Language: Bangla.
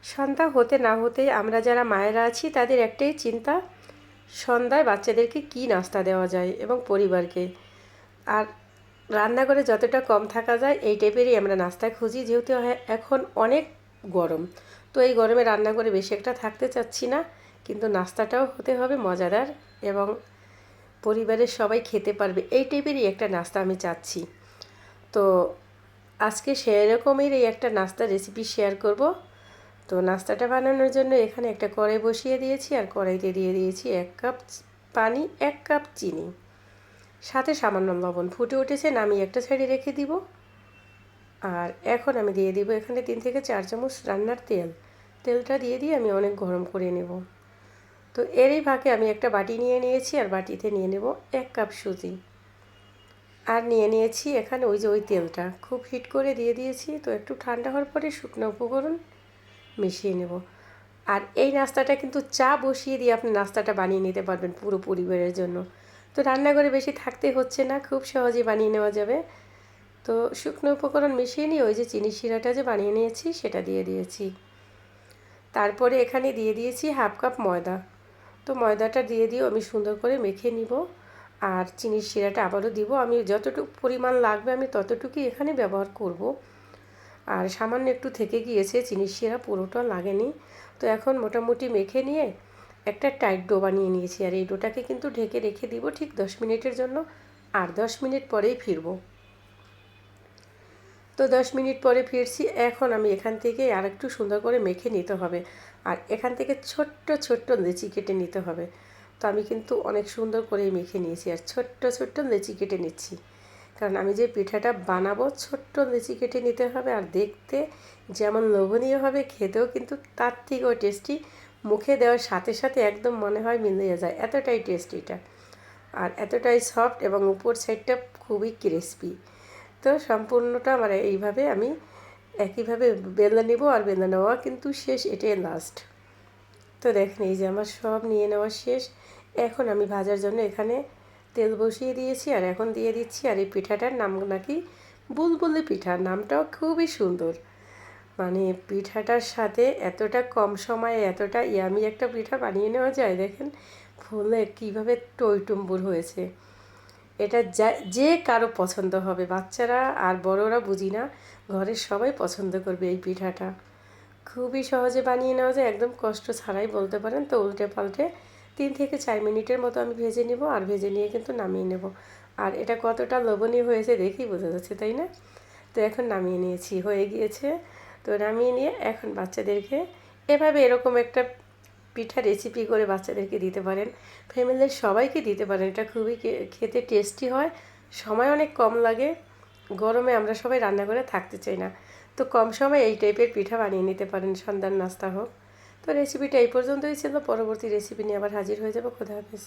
সন্ধ্যা হতে না হতেই আমরা যারা মায়েরা আছি তাদের একটাই চিন্তা, সন্ধ্যায় বাচ্চাদেরকে কী নাস্তা দেওয়া যায় এবং পরিবারকে। আর রান্নাঘরে যতটা কম থাকা যায় এই টাইপেরই আমরা নাস্তা খুঁজি, যেহেতু এখন অনেক গরম। তো এই গরমে রান্নাঘরে বেশি একটা থাকতে চাচ্ছি না, কিন্তু নাস্তাটাও হতে হবে মজাদার এবং পরিবারের সবাই খেতে পারবে এই টাইপেরই একটা নাস্তা আমি চাচ্ছি। তো আজকে সেরকমেরই একটা নাস্তা রেসিপি শেয়ার করব। তো নাস্তাটা বানানোর জন্য এখানে একটা কড়াই বসিয়ে দিয়েছি, আর কড়াইতে দিয়ে দিয়েছি 1 কাপ পানি, 1 কাপ চিনি, সাথে সামান্য লবণ। ফুটে উঠেছে, নামিয়ে একটা সাইডে রেখে দিব। আর এখন আমি দিয়ে দিব এখানে 3 থেকে 4 চামচ রান্নার তেল। তেলটা দিয়ে আমি অনেক গরম করে নেব। তো এরই ফাঁকে আমি একটা বাটি নিয়ে নিয়েছি, আর বাটিতে নিয়ে নেব 1 কাপ সুজি। আর নিয়ে নিয়েছি এখানে ওই তেলটা খুব হিট করে দিয়ে দিয়েছি। তো একটু ঠান্ডা হওয়ার পরে শুকনো উপকরণ মিশিয়ে নেব। আর এই নাস্তাটা কিন্তু চা বসিয়ে দিয়ে আপনি নাস্তাটা বানিয়ে নিতে পারবেন পুরো পরিবারের জন্য। তো রান্নাঘরে বেশি থাকতে হচ্ছে না, খুব সহজেই বানিয়ে নেওয়া যাবে। তো শুকনো উপকরণ মিশিয়ে নিয়ে ওই যে চিনি শিরাটা যে বানিয়ে নিয়েছি সেটা দিয়ে দিয়েছি। তারপরে এখানে দিয়ে দিয়েছি 1/2 কাপ ময়দা। তো ময়দাটা দিয়ে আমি সুন্দর করে মেখে নিব। আর চিনির শিরাটা আবারও দিব। আমি যতটুকু পরিমাণ লাগবে আমি ততটুকুই এখানে ব্যবহার করব। আর সামান্য একটু থেকে গিয়েছে, চিনির শিরা পুরোটা লাগেনি। তো এখন মোটামুটি মেখে নিয়ে একটা টাইট ডো বানিয়ে নিয়েছি। আর এই ডোটাকে কিন্তু ঢেকে রেখে দিব ঠিক 10 মিনিটের জন্য। আর 10 মিনিট পরেই ফিরব। তো 10 মিনিট পরে ফিরছি। এখন আমি এখান থেকে আর একটু সুন্দর করে মেখে নিতে হবে। আর এখান থেকে ছোট্ট ছোট্ট লেচি কেটে নিতে হবে। তো আমি কিন্তু অনেক সুন্দর করে মেখে নিয়েছি, আর ছোট্ট ছোট্ট লেচি কেটে নিচ্ছি, কারণ আমি যে পিঠাটা বানাবো ছোট্ট লেচি কেটে নিতে হবে। আর দেখতে যেমন লোভনীয় হবে, খেতেও কিন্তু তার থেকেও টেস্টি। মুখে দেওয়ার সাথে সাথে একদম মনে হয় মিলিয়ে যায়, এতটাই টেস্টি এটা। আর এতটাই সফট এবং উপর সাইডটা খুবই ক্রিসপি। তো সম্পূর্ণটা আমার এইভাবে আমি একইভাবে বেলে নেব। আর বেলে নেওয়া কিন্তু শেষ, এটাই লাস্ট। তো দেখেন এই যে আমার সব নিয়ে নেওয়া শেষ। এখন আমি ভাজার জন্য এখানে তেল বসিয়ে দিয়েছি, আর এখন দিয়ে দিচ্ছি। আর এই পিঠাটার নাম নাকি বুলবুলি পিঠা, নামটাও খুবই সুন্দর। মানে পিঠাটার সাথে এতটা কম সময়ে এতটা ইয়ামি একটা পিঠা বানিয়ে নেওয়া যায়। দেখেন ফুলে কীভাবে টইটুম্বুর হয়েছে। এটা যে কারো পছন্দ হবে, বাচ্চারা আর বড়রা বুঝি না, ঘরের সবাই পছন্দ করবে এই পিঠাটা। খুবই সহজে বানিয়ে নেওয়া যায়, একদম কষ্ট ছাড়াই বলতে পারেন। তো উল্টে পাল্টে 3 থেকে 4 মিনিটের মতো আমি ভেজে নেব। আর ভেজে নিয়ে কিন্তু নামিয়ে নেব। আর এটা কতটা লোভনীয় হয়েছে দেখেই বোঝা যাচ্ছে, তাই না? তো এখন নামিয়ে নিয়েছি, হয়ে গিয়েছে। তো নামিয়ে নিয়ে এখন বাচ্চাদেরকে এভাবে এরকম একটা পিঠা রেসিপি করে বাচ্চাদেরকে দিতে পারেন, ফ্যামিলির সবাইকে দিতে পারেন। এটা খুবই খেতে টেস্টি হয়, সময় অনেক কম লাগে। গরমে আমরা সবাই রান্না করে থাকতে চাই না, তো কম সময়ে এই টাইপের পিঠা বানিয়ে নিতে পারেন, সন্ধ্যার নাস্তা হোক। তো রেসিপিটা এই পর্যন্তই ছিল। পরবর্তী রেসিপি নিয়ে আবার হাজির হয়ে যাব। খোদা হাফেজ।